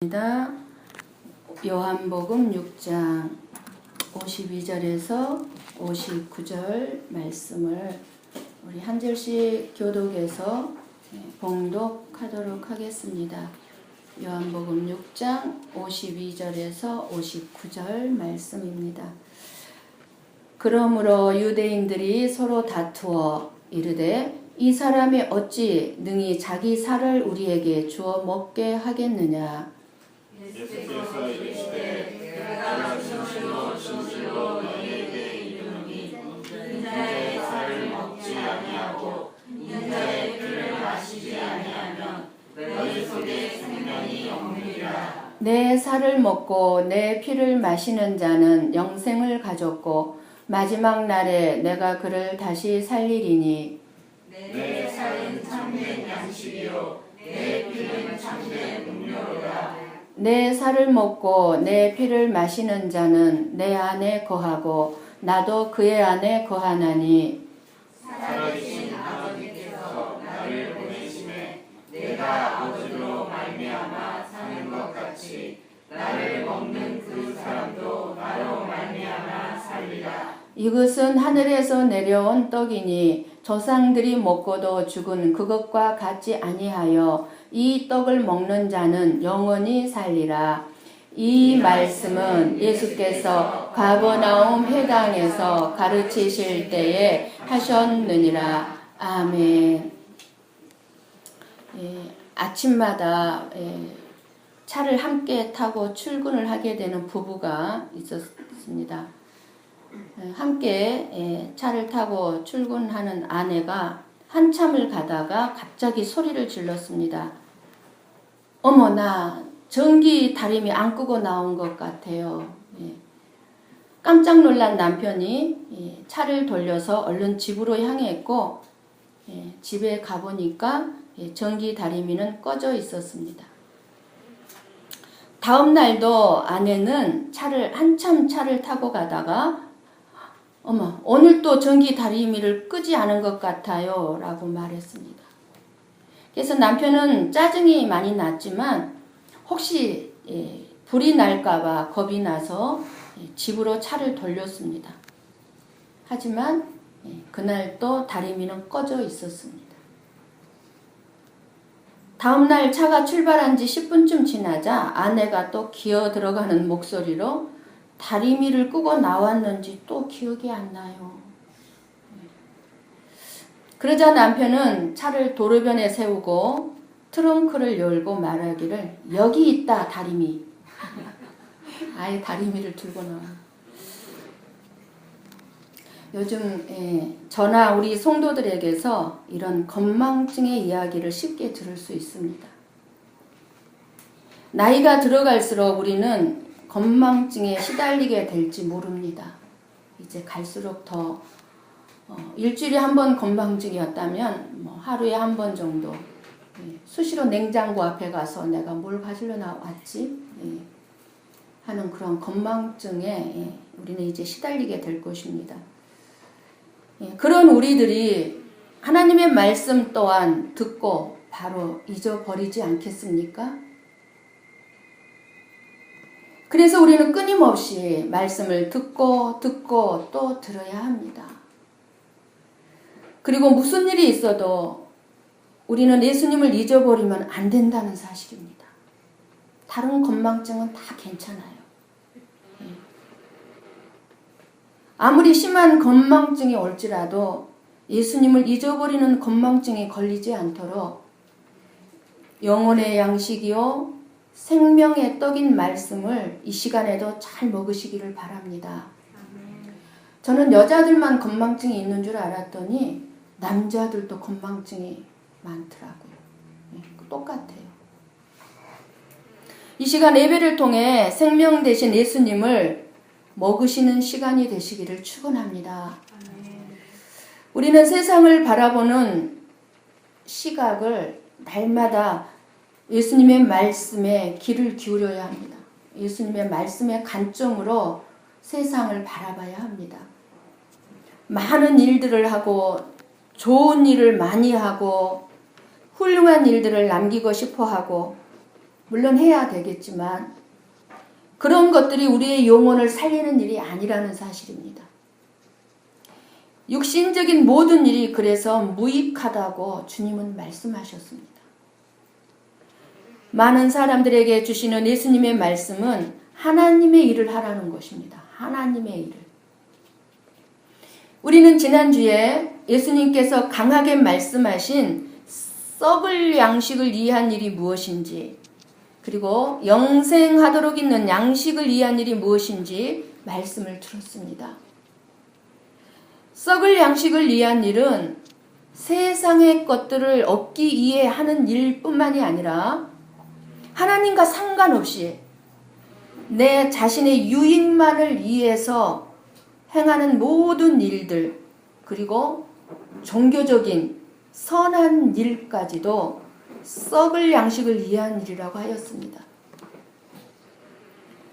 읽겠습니다. 요한복음 6장 52절에서 59절 말씀을 우리 한 절씩 교독해서 봉독하도록 하겠습니다. 요한복음 6장 52절에서 59절 말씀입니다. 그러므로 유대인들이 서로 다투어 이르되 이 사람이 어찌 능히 자기 살을 우리에게 주어 먹게 하겠느냐. 예수께서 이르시되 내가 진실로 너희에게 이르노니 인자의 살을 먹지 아니하고 인자의 피를 마시지 아니하면 너희 속에 생명이 없느니라. 내 살을 먹고 내 피를 마시는 자는 영생을 가졌고 마지막 날에 내가 그를 다시 살리리니 내 살은 참된 양식이요 내 피는 참된 음료로다. 내 살을 먹고 내 피를 마시는 자는 내 안에 거하고 나도 그의 안에 거하나니 살아계신 아버지께서 나를 보내심에 내가 아버지로 말미암아 사는 것 같이 나를 먹는 그 사람도 나로 말미암아 살리라. 이것은 하늘에서 내려온 떡이니 조상들이 먹고도 죽은 그것과 같지 아니하여 이 떡을 먹는 자는 영원히 살리라. 이 말씀은 예수께서 가버나움 회당에서 가르치실 때에 하셨느니라. 아멘. 아침마다 차를 함께 타고 출근을 하게 되는 부부가 있었습니다. 함께 차를 타고 출근하는 아내가 한참을 가다가 갑자기 소리를 질렀습니다. 어머, 나 전기 다리미 안 끄고 나온 것 같아요. 깜짝 놀란 남편이 차를 돌려서 얼른 집으로 향했고 집에 가보니까 전기 다리미는 꺼져 있었습니다. 다음 날도 아내는 한참 차를 타고 가다가 어머, 오늘 또 전기 다리미를 끄지 않은 것 같아요 라고 말했습니다. 그래서 남편은 짜증이 많이 났지만 혹시 불이 날까봐 겁이 나서 집으로 차를 돌렸습니다. 하지만 그날 또 다리미는 꺼져 있었습니다. 다음날 차가 출발한 지 10분쯤 지나자 아내가 또 기어 들어가는 목소리로 다리미를 끄고 나왔는지 또 기억이 안 나요. 그러자 남편은 차를 도로변에 세우고 트렁크를 열고 말하기를 여기 있다 다리미. 아예 다리미를 들고 나와. 요즘 저나 우리 성도들에게서 이런 건망증의 이야기를 쉽게 들을 수 있습니다. 나이가 들어갈수록 우리는 건망증에 시달리게 될지 모릅니다. 이제 갈수록 더 일주일에 한 번 건망증이었다면 하루에 한 번 정도 수시로 냉장고 앞에 가서 내가 뭘 가지러 나왔지 하는 그런 건망증에 우리는 이제 시달리게 될 것입니다. 그런 우리들이 하나님의 말씀 또한 듣고 바로 잊어버리지 않겠습니까? 그래서 우리는 끊임없이 말씀을 듣고 또 들어야 합니다. 그리고 무슨 일이 있어도 우리는 예수님을 잊어버리면 안 된다는 사실입니다. 다른 건망증은 다 괜찮아요. 아무리 심한 건망증이 올지라도 예수님을 잊어버리는 건망증이 걸리지 않도록 영혼의 양식이요 생명의 떡인 말씀을 이 시간에도 잘 먹으시기를 바랍니다. 저는 여자들만 건망증이 있는 줄 알았더니 남자들도 건망증이 많더라고요. 똑같아요. 이 시간 예배를 통해 생명 되신 예수님을 먹으시는 시간이 되시기를 축원합니다. 우리는 세상을 바라보는 시각을 날마다 예수님의 말씀에 귀를 기울여야 합니다. 예수님의 말씀의 관점으로 세상을 바라봐야 합니다. 많은 일들을 하고 좋은 일을 많이 하고 훌륭한 일들을 남기고 싶어 하고 물론 해야 되겠지만 그런 것들이 우리의 영혼을 살리는 일이 아니라는 사실입니다. 육신적인 모든 일이 그래서 무익하다고 주님은 말씀하셨습니다. 많은 사람들에게 주시는 예수님의 말씀은 하나님의 일을 하라는 것입니다. 하나님의 일을. 우리는 지난주에 예수님께서 강하게 말씀하신 썩을 양식을 위한 일이 무엇인지, 그리고 영생하도록 있는 양식을 위한 일이 무엇인지 말씀을 들었습니다. 썩을 양식을 위한 일은 세상의 것들을 얻기 위해 하는 일뿐만이 아니라 하나님과 상관없이 내 자신의 유익만을 위해서 행하는 모든 일들, 그리고 종교적인 선한 일까지도 썩을 양식을 위한 일이라고 하였습니다.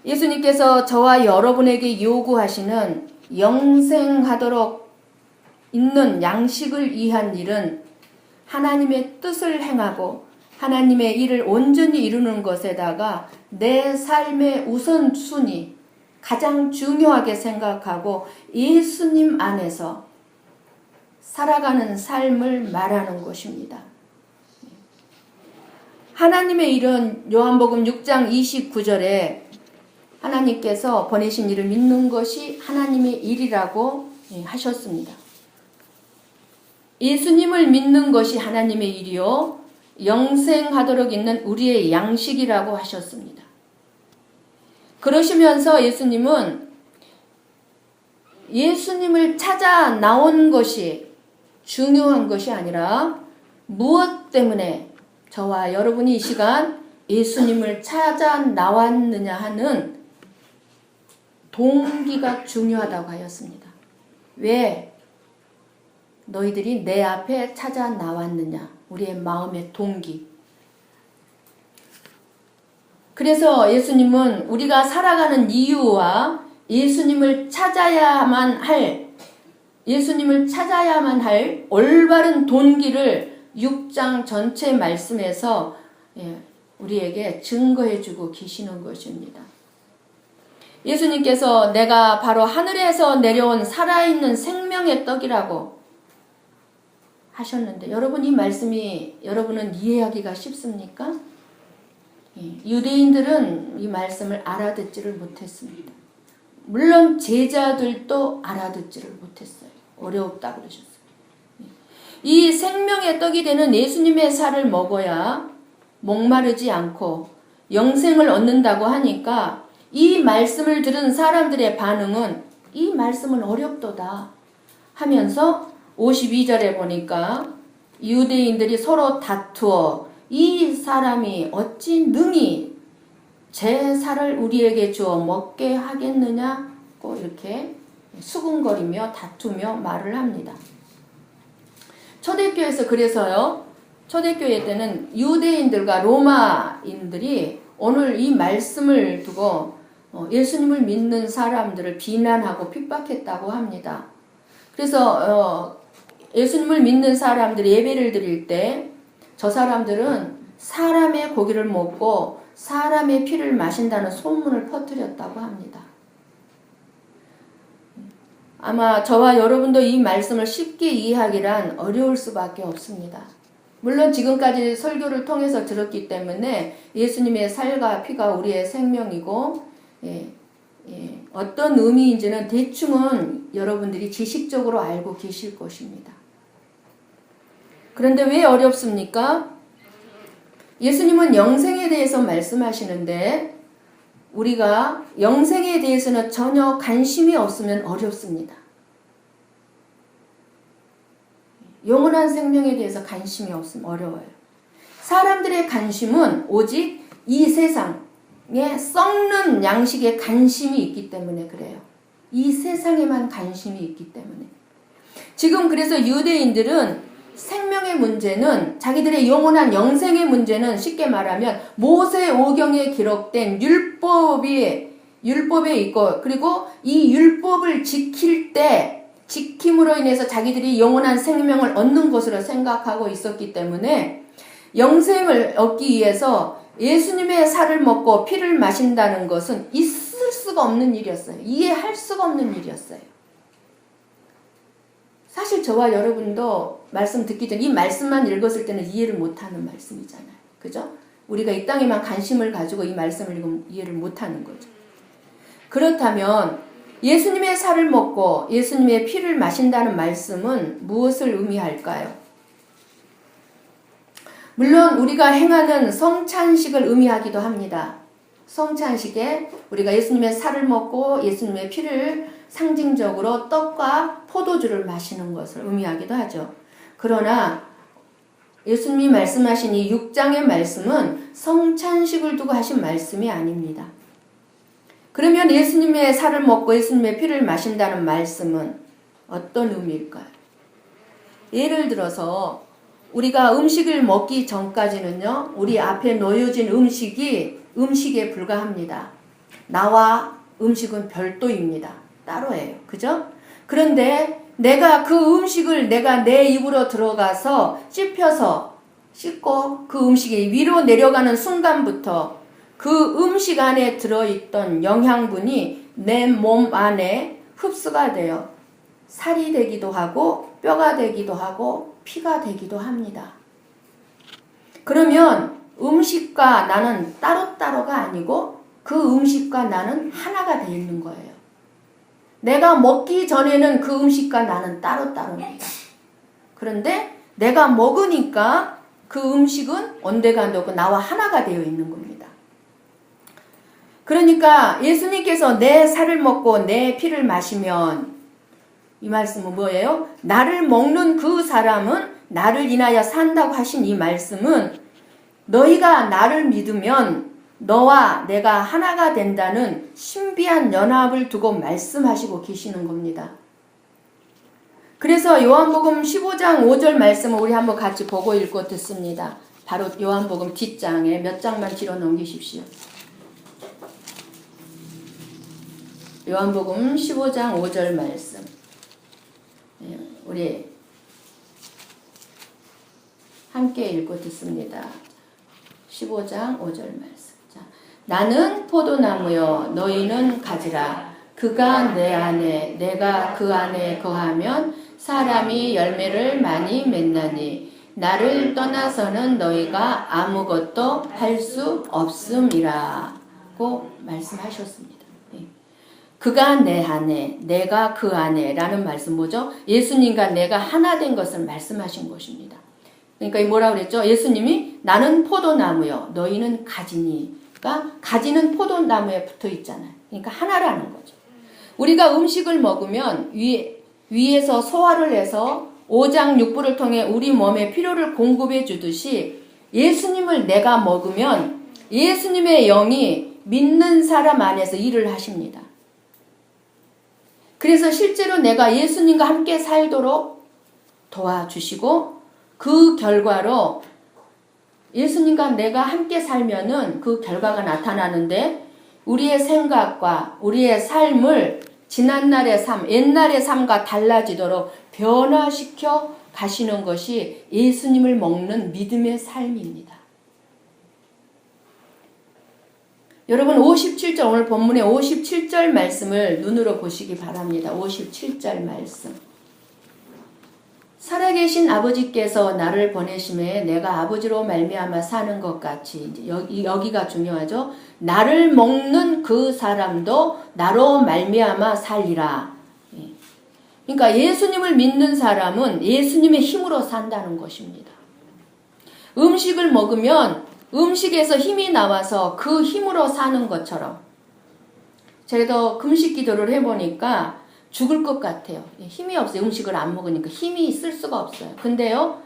예수님께서 저와 여러분에게 요구하시는 영생하도록 있는 양식을 위한 일은 하나님의 뜻을 행하고 하나님의 일을 온전히 이루는 것에다가 내 삶의 우선순위, 가장 중요하게 생각하고 예수님 안에서 살아가는 삶을 말하는 것입니다. 하나님의 일은 요한복음 6장 29절에 하나님께서 보내신 일을 믿는 것이 하나님의 일이라고 하셨습니다. 예수님을 믿는 것이 하나님의 일이요 영생하도록 있는 우리의 양식이라고 하셨습니다. 그러시면서 예수님은 예수님을 찾아 나온 것이 중요한 것이 아니라 무엇 때문에 저와 여러분이 이 시간 예수님을 찾아 나왔느냐 하는 동기가 중요하다고 하였습니다. 왜 너희들이 내 앞에 찾아 나왔느냐? 우리의 마음의 동기. 그래서 예수님은 우리가 살아가는 이유와 예수님을 찾아야만 할 올바른 동기를 6장 전체 말씀에서 우리에게 증거해주고 계시는 것입니다. 예수님께서 내가 바로 하늘에서 내려온 살아있는 생명의 떡이라고 하셨는데 여러분 이 말씀이 여러분은 이해하기가 쉽습니까? 유대인들은 이 말씀을 알아듣지를 못했습니다. 물론 제자들도 알아듣지를 못했어요. 어려웠다고 그러셨어요. 이 생명의 떡이 되는 예수님의 살을 먹어야 목마르지 않고 영생을 얻는다고 하니까 이 말씀을 들은 사람들의 반응은 이 말씀은 어렵도다 하면서 52절에 보니까 유대인들이 서로 다투어 이 사람이 어찌 능히 제 살을 우리에게 주어 먹게 하겠느냐고 이렇게 수군거리며 다투며 말을 합니다. 초대교회에서 그래서요. 초대교회 때는 유대인들과 로마인들이 오늘 이 말씀을 두고 예수님을 믿는 사람들을 비난하고 핍박했다고 합니다. 그래서 예수님을 믿는 사람들이 예배를 드릴 때 저 사람들은 사람의 고기를 먹고 사람의 피를 마신다는 소문을 퍼뜨렸다고 합니다. 아마 저와 여러분도 이 말씀을 쉽게 이해하기란 어려울 수밖에 없습니다. 물론 지금까지 설교를 통해서 들었기 때문에 예수님의 살과 피가 우리의 생명이고 어떤 의미인지는 대충은 여러분들이 지식적으로 알고 계실 것입니다. 그런데 왜 어렵습니까? 예수님은 영생에 대해서 말씀하시는데 우리가 영생에 대해서는 전혀 관심이 없으면 어렵습니다. 영원한 생명에 대해서 관심이 없으면 어려워요. 사람들의 관심은 오직 이 세상에 썩는 양식에 관심이 있기 때문에 그래요. 이 세상에만 관심이 있기 때문에. 지금 그래서 유대인들은 생명의 문제는 자기들의 영원한 영생의 문제는 쉽게 말하면 모세오경에 기록된 율법에 있고 그리고 이 율법을 지킬 때 지킴으로 인해서 자기들이 영원한 생명을 얻는 것으로 생각하고 있었기 때문에 영생을 얻기 위해서 예수님의 살을 먹고 피를 마신다는 것은 있을 수가 없는 일이었어요. 이해할 수가 없는 일이었어요. 사실 저와 여러분도 말씀 듣기 전에 이 말씀만 읽었을 때는 이해를 못하는 말씀이잖아요. 그죠? 우리가 이 땅에만 관심을 가지고 이 말씀을 읽으면 이해를 못하는 거죠. 그렇다면 예수님의 살을 먹고 예수님의 피를 마신다는 말씀은 무엇을 의미할까요? 물론 우리가 행하는 성찬식을 의미하기도 합니다. 성찬식에 우리가 예수님의 살을 먹고 예수님의 피를 상징적으로 떡과 포도주를 마시는 것을 의미하기도 하죠. 그러나 예수님이 말씀하신 이 6장의 말씀은 성찬식을 두고 하신 말씀이 아닙니다. 그러면 예수님의 살을 먹고 예수님의 피를 마신다는 말씀은 어떤 의미일까요? 예를 들어서 우리가 음식을 먹기 전까지는요, 우리 앞에 놓여진 음식에 불과합니다. 나와 음식은 별도입니다. 따로예요. 그죠? 그런데 내가 그 음식을 내가 내 입으로 들어가서 씹고 그 음식이 위로 내려가는 순간부터 그 음식 안에 들어있던 영양분이 내 몸 안에 흡수가 돼요. 살이 되기도 하고 뼈가 되기도 하고 피가 되기도 합니다. 그러면 음식과 나는 따로따로가 아니고 그 음식과 나는 하나가 되어 있는 거예요. 내가 먹기 전에는 그 음식과 나는 따로따로입니다. 그런데 내가 먹으니까 그 음식은 온데간데 나와 하나가 되어 있는 겁니다. 그러니까 예수님께서 내 살을 먹고 내 피를 마시면 이 말씀은 뭐예요? 나를 먹는 그 사람은 나를 인하여 산다고 하신 이 말씀은 너희가 나를 믿으면 너와 내가 하나가 된다는 신비한 연합을 두고 말씀하시고 계시는 겁니다. 그래서 요한복음 15장 5절 말씀을 우리 한번 같이 보고 읽고 듣습니다. 바로 요한복음 뒷장에 몇 장만 뒤로 넘기십시오. 요한복음 15장 5절 말씀. 우리 함께 읽고 듣습니다. 15장 5절 말씀. 자, 나는 포도나무요 너희는 가지라. 그가 내 안에 내가 그 안에 거하면 사람이 열매를 많이 맺나니 나를 떠나서는 너희가 아무것도 할 수 없음이라고 말씀하셨습니다. 그가 내 안에 내가 그 안에 라는 말씀 뭐죠? 예수님과 내가 하나 된 것을 말씀하신 것입니다. 그러니까 뭐라 그랬죠? 예수님이 나는 포도나무요 너희는 가지니까 가지는 포도나무에 붙어 있잖아요. 그러니까 하나라는 거죠. 우리가 음식을 먹으면 위에서 소화를 해서 오장육부를 통해 우리 몸에 필요를 공급해 주듯이 예수님을 내가 먹으면 예수님의 영이 믿는 사람 안에서 일을 하십니다. 그래서 실제로 내가 예수님과 함께 살도록 도와주시고 그 결과로 예수님과 내가 함께 살면은 그 결과가 나타나는데 우리의 생각과 우리의 삶을 지난날의 삶, 옛날의 삶과 달라지도록 변화시켜 가시는 것이 예수님을 먹는 믿음의 삶입니다. 여러분 57절 오늘 본문의 57절 말씀을 눈으로 보시기 바랍니다. 57절 말씀. 살아계신 아버지께서 나를 보내심에 내가 아버지로 말미암아 사는 것 같이 이제 여기가 중요하죠. 나를 먹는 그 사람도 나로 말미암아 살리라. 그러니까 예수님을 믿는 사람은 예수님의 힘으로 산다는 것입니다. 음식을 먹으면 음식에서 힘이 나와서 그 힘으로 사는 것처럼 저도 금식 기도를 해보니까 죽을 것 같아요. 힘이 없어요. 음식을 안 먹으니까 힘이 있을 수가 없어요. 근데요,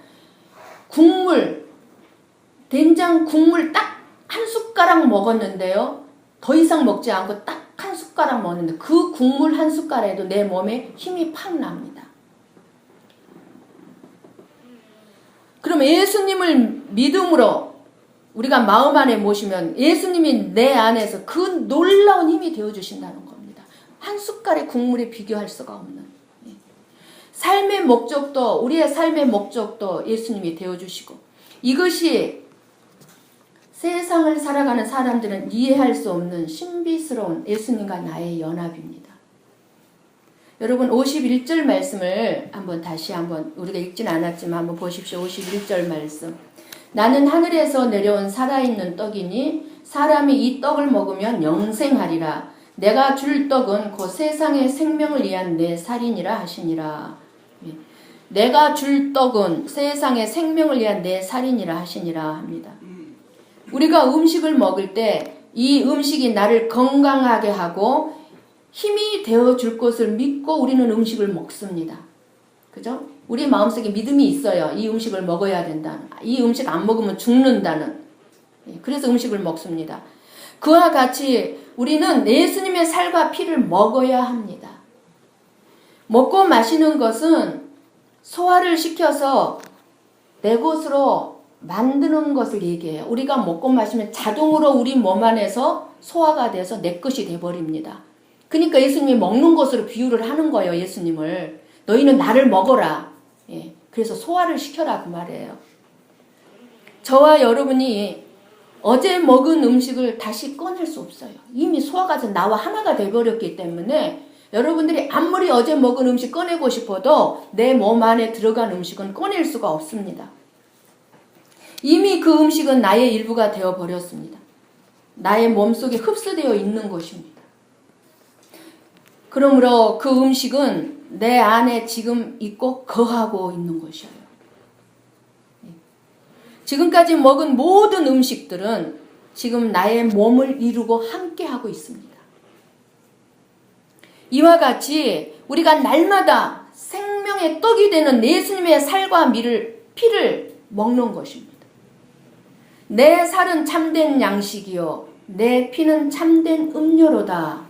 된장 국물 딱 한 숟가락 먹었는데요, 더 이상 먹지 않고 딱 한 숟가락 먹었는데 그 국물 한 숟가락에도 내 몸에 힘이 팍 납니다. 그럼 예수님을 믿음으로 우리가 마음 안에 모시면 예수님이 내 안에서 그 놀라운 힘이 되어주신다는 겁니다. 한 숟갈의 국물에 비교할 수가 없는. 삶의 목적도 우리의 삶의 목적도 예수님이 되어주시고 이것이 세상을 살아가는 사람들은 이해할 수 없는 신비스러운 예수님과 나의 연합입니다. 여러분 51절 말씀을 다시 한번 우리가 읽진 않았지만 한번 보십시오. 51절 말씀. 나는 하늘에서 내려온 살아있는 떡이니 사람이 이 떡을 먹으면 영생하리라. 내가 줄 떡은 곧 세상의 생명을 위한 내 살이니라 하시니라. 내가 줄 떡은 세상의 생명을 위한 내 살이니라 하시니라 합니다. 우리가 음식을 먹을 때 이 음식이 나를 건강하게 하고 힘이 되어줄 것을 믿고 우리는 음식을 먹습니다. 그죠? 우리 마음속에 믿음이 있어요. 이 음식을 먹어야 된다는. 이 음식 안 먹으면 죽는다는. 그래서 음식을 먹습니다. 그와 같이 우리는 예수님의 살과 피를 먹어야 합니다. 먹고 마시는 것은 소화를 시켜서 내 것으로 만드는 것을 얘기해요. 우리가 먹고 마시면 자동으로 우리 몸 안에서 소화가 돼서 내 것이 돼버립니다. 그러니까 예수님이 먹는 것으로 비유를 하는 거예요. 예수님을. 너희는 나를 먹어라. 그래서 소화를 시켜라 그 말이에요. 저와 여러분이 어제 먹은 음식을 다시 꺼낼 수 없어요. 이미 소화가 돼서 나와 하나가 돼버렸기 때문에 여러분들이 아무리 어제 먹은 음식 꺼내고 싶어도 내 몸 안에 들어간 음식은 꺼낼 수가 없습니다. 이미 그 음식은 나의 일부가 되어버렸습니다. 나의 몸속에 흡수되어 있는 것입니다. 그러므로 그 음식은 내 안에 지금 있고 거하고 있는 것이에요. 지금까지 먹은 모든 음식들은 지금 나의 몸을 이루고 함께하고 있습니다. 이와 같이 우리가 날마다 생명의 떡이 되는 예수님의 살과 피를 먹는 것입니다. 내 살은 참된 양식이요 내 피는 참된 음료로다.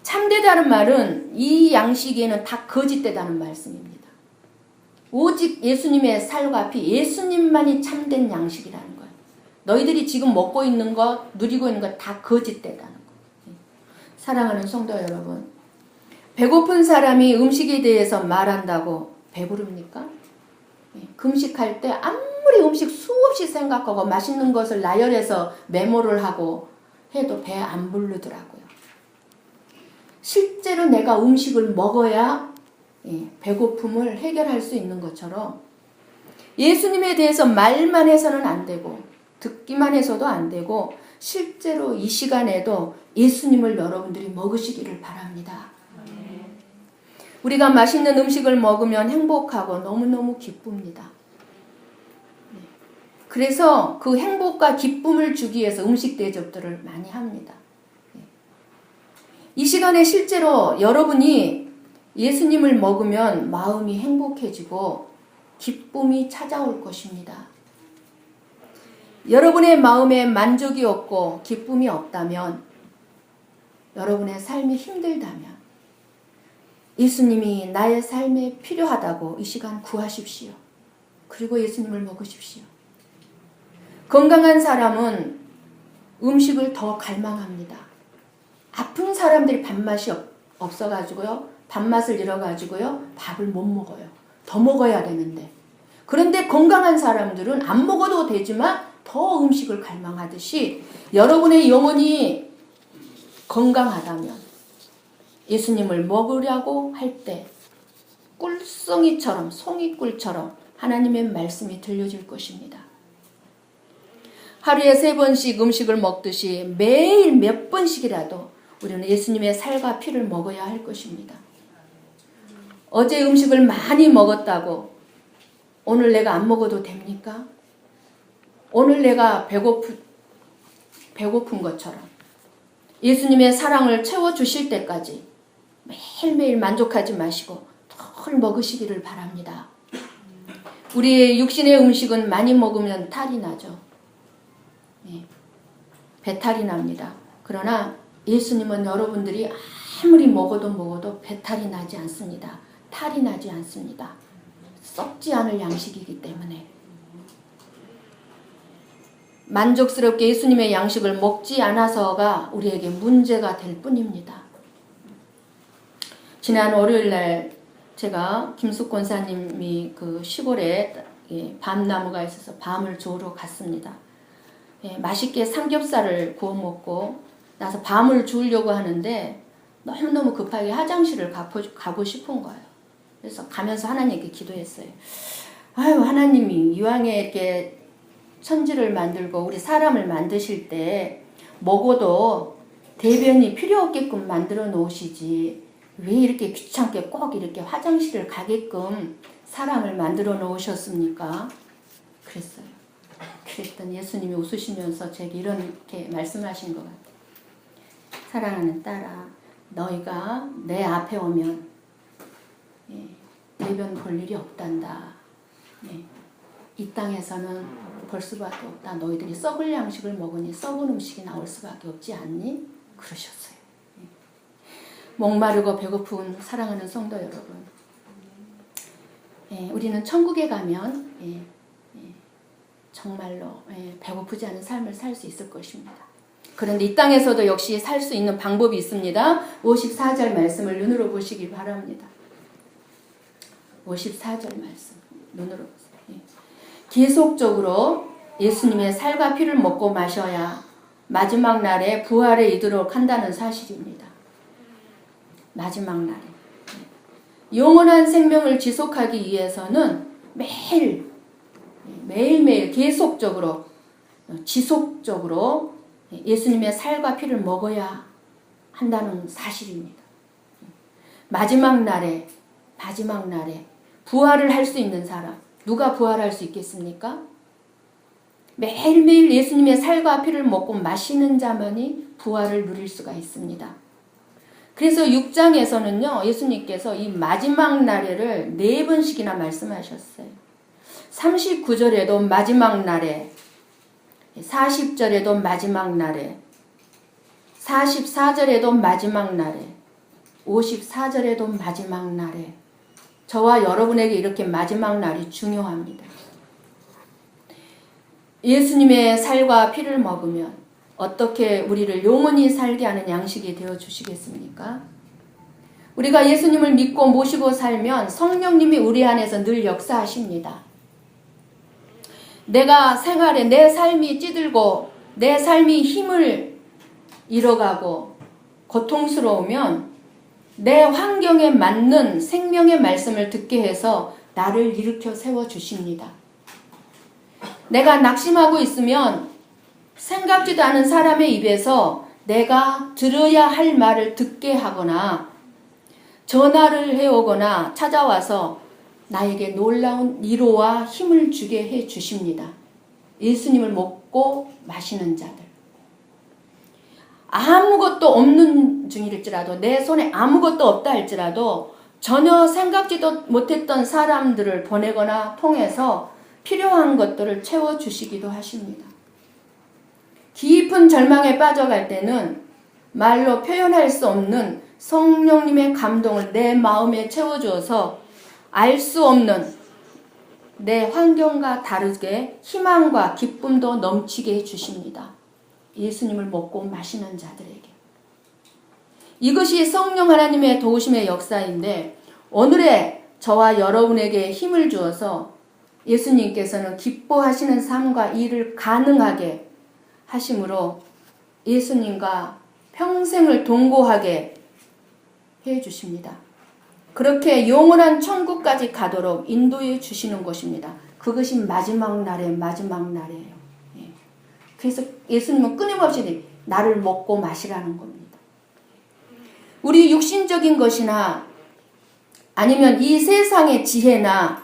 참되다는 말은 이 양식에는 다 거짓되다는 말씀입니다. 오직 예수님의 살과 피, 예수님만이 참된 양식이라는 거예요. 너희들이 지금 먹고 있는 것, 누리고 있는 것 다 거짓되다는 거예요. 사랑하는 성도 여러분, 배고픈 사람이 음식에 대해서 말한다고 배부릅니까? 금식할 때 아무리 음식 수없이 생각하고 맛있는 것을 나열해서 메모를 하고 해도 배 안 부르더라고요. 실제로 내가 음식을 먹어야 배고픔을 해결할 수 있는 것처럼 예수님에 대해서 말만 해서는 안 되고 듣기만 해서도 안 되고 실제로 이 시간에도 예수님을 여러분들이 먹으시기를 바랍니다. 우리가 맛있는 음식을 먹으면 행복하고 너무너무 기쁩니다. 그래서 그 행복과 기쁨을 주기 위해서 음식 대접들을 많이 합니다. 이 시간에 실제로 여러분이 예수님을 먹으면 마음이 행복해지고 기쁨이 찾아올 것입니다. 여러분의 마음에 만족이 없고 기쁨이 없다면, 여러분의 삶이 힘들다면 예수님이 나의 삶에 필요하다고 이 시간 구하십시오. 그리고 예수님을 먹으십시오. 건강한 사람은 음식을 더 갈망합니다. 아픈 사람들이 밥맛이 없어가지고요. 밥맛을 잃어가지고요. 밥을 못 먹어요. 더 먹어야 되는데. 그런데 건강한 사람들은 안 먹어도 되지만 더 음식을 갈망하듯이 여러분의 영혼이 건강하다면 예수님을 먹으려고 할 때 꿀송이처럼 송이꿀처럼 하나님의 말씀이 들려질 것입니다. 하루에 3번씩 음식을 먹듯이 매일 몇 번씩이라도 우리는 예수님의 살과 피를 먹어야 할 것입니다. 어제 음식을 많이 먹었다고 오늘 내가 안 먹어도 됩니까? 오늘 내가 배고픈 것처럼 예수님의 사랑을 채워주실 때까지 매일매일 만족하지 마시고 덜 먹으시기를 바랍니다. 우리의 육신의 음식은 많이 먹으면 탈이 나죠. 배탈이 납니다. 그러나 예수님은 여러분들이 아무리 먹어도 배탈이 나지 않습니다. 탈이 나지 않습니다. 썩지 않을 양식이기 때문에 만족스럽게 예수님의 양식을 먹지 않아서가 우리에게 문제가 될 뿐입니다. 지난 월요일날 제가 김숙 권사님이 그 시골에 밤나무가 있어서 밤을 조으러 갔습니다. 맛있게 삼겹살을 구워 먹고 나서 밤을 주우려고 하는데 너무너무 급하게 화장실을 가고 싶은 거예요. 그래서 가면서 하나님께 기도했어요. 아유, 하나님이 이왕에 이렇게 천지를 만들고 우리 사람을 만드실 때 먹어도 대변이 필요 없게끔 만들어 놓으시지 왜 이렇게 귀찮게 꼭 이렇게 화장실을 가게끔 사람을 만들어 놓으셨습니까? 그랬어요. 그랬더니 예수님이 웃으시면서 제게 이렇게 말씀하신 것 같아요. 사랑하는 딸아, 너희가 내 앞에 오면 대변 볼 일이 없단다. 이 땅에서는 볼 수밖에 없다. 너희들이 썩을 양식을 먹으니 썩은 음식이 나올 수밖에 없지 않니? 그러셨어요. 목마르고 배고픈 사랑하는 성도 여러분, 우리는 천국에 가면 정말로 배고프지 않은 삶을 살 수 있을 것입니다. 그런데 이 땅에서도 역시 살 수 있는 방법이 있습니다. 54절 말씀을 눈으로 보시기 바랍니다. 54절 말씀 눈으로 보세요. 계속적으로 예수님의 살과 피를 먹고 마셔야 마지막 날에 부활에 이르도록 한다는 사실입니다. 마지막 날에 영원한 생명을 지속하기 위해서는 매일매일 계속적으로 지속적으로 예수님의 살과 피를 먹어야 한다는 사실입니다. 마지막 날에 부활을 할 수 있는 사람, 누가 부활할 수 있겠습니까? 매일매일 예수님의 살과 피를 먹고 마시는 자만이 부활을 누릴 수가 있습니다. 그래서 6장에서는요, 예수님께서 이 마지막 날에를 4번씩이나 말씀하셨어요. 39절에도 마지막 날에, 40절에도 마지막 날에, 44절에도 마지막 날에, 54절에도 마지막 날에, 저와 여러분에게 이렇게 마지막 날이 중요합니다. 예수님의 살과 피를 먹으면 어떻게 우리를 영원히 살게 하는 양식이 되어 주시겠습니까? 우리가 예수님을 믿고 모시고 살면 성령님이 우리 안에서 늘 역사하십니다. 내가 생활에 내 삶이 찌들고 내 삶이 힘을 잃어가고 고통스러우면 내 환경에 맞는 생명의 말씀을 듣게 해서 나를 일으켜 세워주십니다. 내가 낙심하고 있으면 생각지도 않은 사람의 입에서 내가 들어야 할 말을 듣게 하거나 전화를 해오거나 찾아와서 나에게 놀라운 위로와 힘을 주게 해 주십니다. 예수님을 먹고 마시는 자들. 아무것도 없는 중일지라도 내 손에 아무것도 없다 할지라도 전혀 생각지도 못했던 사람들을 보내거나 통해서 필요한 것들을 채워주시기도 하십니다. 깊은 절망에 빠져갈 때는 말로 표현할 수 없는 성령님의 감동을 내 마음에 채워주어서 알 수 없는 내 환경과 다르게 희망과 기쁨도 넘치게 해주십니다. 예수님을 먹고 마시는 자들에게. 이것이 성령 하나님의 도우심의 역사인데 오늘의 저와 여러분에게 힘을 주어서 예수님께서는 기뻐하시는 삶과 일을 가능하게 하심으로 예수님과 평생을 동거하게 해주십니다. 그렇게 영원한 천국까지 가도록 인도해 주시는 것입니다. 그것이 마지막 날이에요. 그래서 예수님은 끊임없이 나를 먹고 마시라는 겁니다. 우리 육신적인 것이나 아니면 이 세상의 지혜나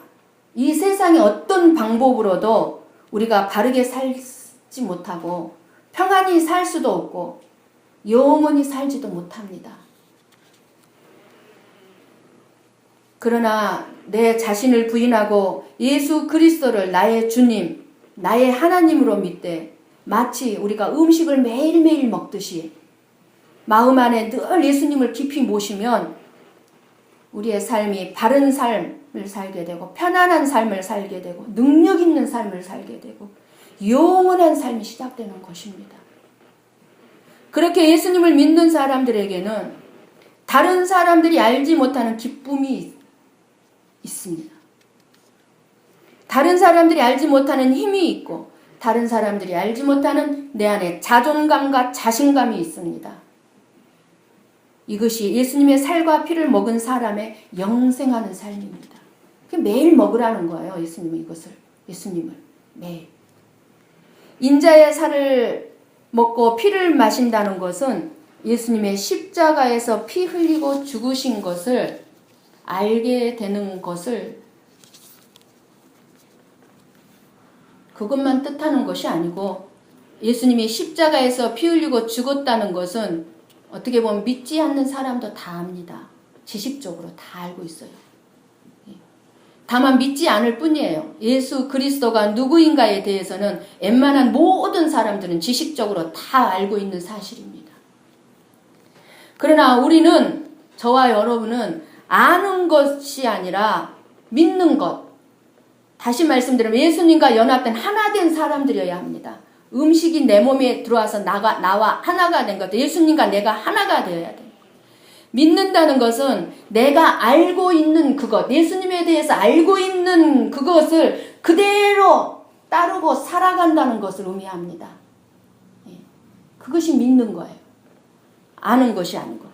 이 세상의 어떤 방법으로도 우리가 바르게 살지 못하고 평안히 살 수도 없고 영원히 살지도 못합니다. 그러나 내 자신을 부인하고 예수 그리스도를 나의 주님, 나의 하나님으로 믿되 마치 우리가 음식을 매일매일 먹듯이 마음 안에 늘 예수님을 깊이 모시면 우리의 삶이 바른 삶을 살게 되고 편안한 삶을 살게 되고 능력 있는 삶을 살게 되고 영원한 삶이 시작되는 것입니다. 그렇게 예수님을 믿는 사람들에게는 다른 사람들이 알지 못하는 기쁨이 있습니다. 다른 사람들이 알지 못하는 힘이 있고 다른 사람들이 알지 못하는 내 안에 자존감과 자신감이 있습니다. 이것이 예수님의 살과 피를 먹은 사람의 영생하는 삶입니다. 매일 먹으라는 거예요. 예수님을 매일. 인자의 살을 먹고 피를 마신다는 것은 예수님의 십자가에서 피 흘리고 죽으신 것을 알게 되는 것을, 그것만 뜻하는 것이 아니고, 예수님이 십자가에서 피 흘리고 죽었다는 것은 어떻게 보면 믿지 않는 사람도 다 압니다. 지식적으로 다 알고 있어요. 다만 믿지 않을 뿐이에요. 예수 그리스도가 누구인가에 대해서는 웬만한 모든 사람들은 지식적으로 다 알고 있는 사실입니다. 그러나 우리는, 저와 여러분은 아는 것이 아니라 믿는 것. 다시 말씀드리면 예수님과 연합된 하나된 사람들이어야 합니다. 음식이 내 몸에 들어와서 나와 하나가 된 것. 예수님과 내가 하나가 되어야 돼요. 믿는다는 것은 내가 알고 있는 그것, 예수님에 대해서 알고 있는 그것을 그대로 따르고 살아간다는 것을 의미합니다. 그것이 믿는 거예요. 아는 것이 아니고.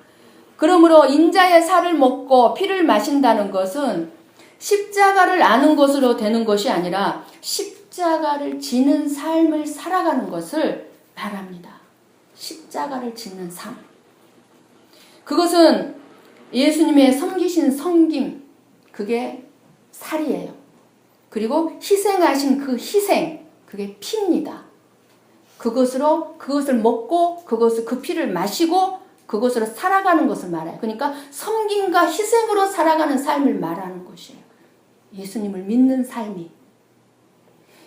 그러므로 인자의 살을 먹고 피를 마신다는 것은 십자가를 아는 것으로 되는 것이 아니라 십자가를 지는 삶을 살아가는 것을 말합니다. 십자가를 지는 삶. 그것은 예수님의 섬기신 섬김, 그게 살이에요. 그리고 희생하신 그 희생, 그게 피입니다. 그것을 먹고 그 피를 마시고 그것으로 살아가는 것을 말해요. 그러니까 섬김과 희생으로 살아가는 삶을 말하는 것이에요. 예수님을 믿는 삶이.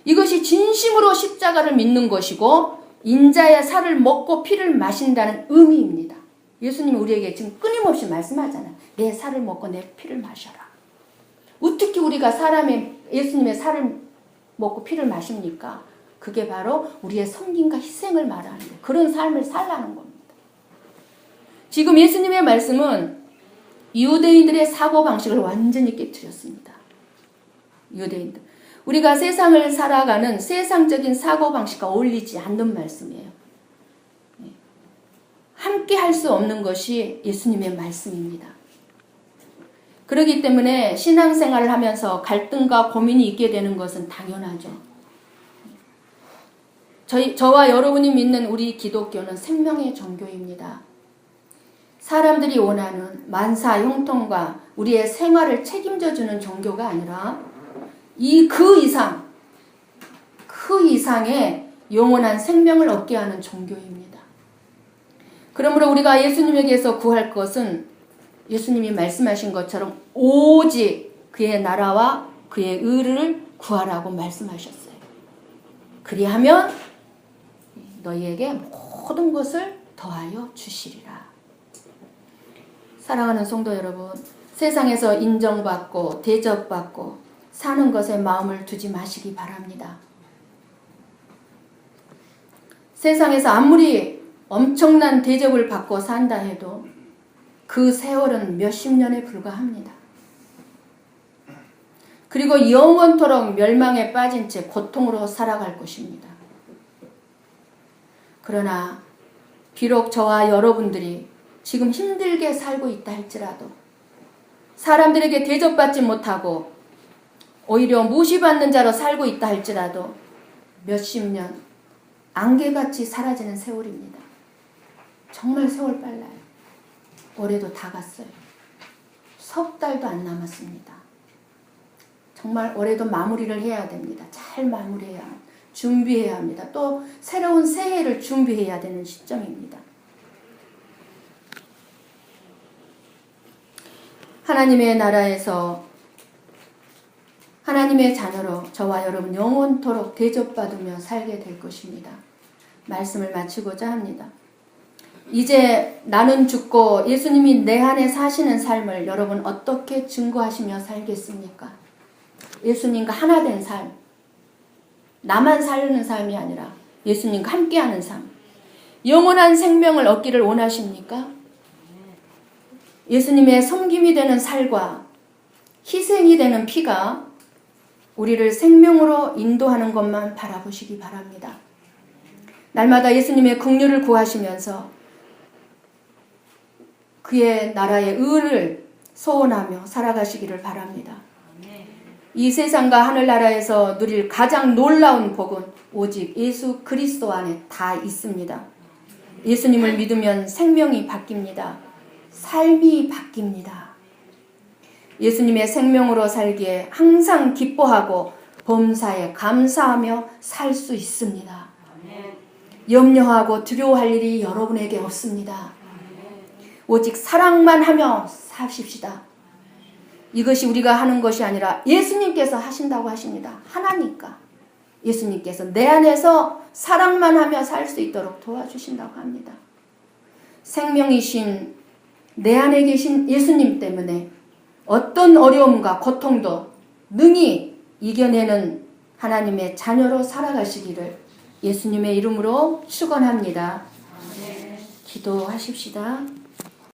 이것이 진심으로 십자가를 믿는 것이고 인자의 살을 먹고 피를 마신다는 의미입니다. 예수님이 우리에게 지금 끊임없이 말씀하잖아요. 내 살을 먹고 내 피를 마셔라. 어떻게 우리가 예수님의 살을 먹고 피를 마십니까? 그게 바로 우리의 섬김과 희생을 말하는 거예요. 그런 삶을 살라는 겁니다. 지금 예수님의 말씀은 유대인들의 사고방식을 완전히 깨트렸습니다. 유대인들. 우리가 세상을 살아가는 세상적인 사고방식과 어울리지 않는 말씀이에요. 함께 할 수 없는 것이 예수님의 말씀입니다. 그렇기 때문에 신앙생활을 하면서 갈등과 고민이 있게 되는 것은 당연하죠. 저와 여러분이 믿는 우리 기독교는 생명의 종교입니다. 사람들이 원하는 만사 형통과 우리의 생활을 책임져주는 종교가 아니라 그 이상의 영원한 생명을 얻게 하는 종교입니다. 그러므로 우리가 예수님에게서 구할 것은 예수님이 말씀하신 것처럼 오직 그의 나라와 그의 의를 구하라고 말씀하셨어요. 그리하면 너희에게 모든 것을 더하여 주시리라. 사랑하는 성도 여러분, 세상에서 인정받고 대접받고 사는 것에 마음을 두지 마시기 바랍니다. 세상에서 아무리 엄청난 대접을 받고 산다 해도 그 세월은 몇십 년에 불과합니다. 그리고 영원토록 멸망에 빠진 채 고통으로 살아갈 것입니다. 그러나 비록 저와 여러분들이 지금 힘들게 살고 있다 할지라도 사람들에게 대접받지 못하고 오히려 무시받는 자로 살고 있다 할지라도 몇십 년 안개같이 사라지는 세월입니다. 정말 세월 빨라요. 올해도 다 갔어요. 석 달도 안 남았습니다. 정말 올해도 마무리를 해야 됩니다. 잘 마무리해야 합니다. 준비해야 합니다. 또 새로운 새해를 준비해야 되는 시점입니다. 하나님의 나라에서 하나님의 자녀로 저와 여러분 영원토록 대접받으며 살게 될 것입니다. 말씀을 마치고자 합니다. 이제 나는 죽고 예수님이 내 안에 사시는 삶을 여러분 어떻게 증거하시며 살겠습니까? 예수님과 하나 된 삶. 나만 살는 삶이 아니라 예수님과 함께하는 삶. 영원한 생명을 얻기를 원하십니까? 예수님의 섬김이 되는 살과 희생이 되는 피가 우리를 생명으로 인도하는 것만 바라보시기 바랍니다. 날마다 예수님의 긍휼을 구하시면서 그의 나라의 의를 소원하며 살아가시기를 바랍니다. 이 세상과 하늘나라에서 누릴 가장 놀라운 복은 오직 예수 그리스도 안에 다 있습니다. 예수님을 믿으면 생명이 바뀝니다. 삶이 바뀝니다. 예수님의 생명으로 살기에 항상 기뻐하고 범사에 감사하며 살 수 있습니다. 염려하고 두려워할 일이 여러분에게 없습니다. 오직 사랑만 하며 사십시다. 이것이 우리가 하는 것이 아니라 예수님께서 하신다고 하십니다. 하나니까 예수님께서 내 안에서 사랑만 하며 살 수 있도록 도와주신다고 합니다. 생명이신 내 안에 계신 예수님 때문에 어떤 어려움과 고통도 능히 이겨내는 하나님의 자녀로 살아가시기를 예수님의 이름으로 축원합니다. 기도하십시다.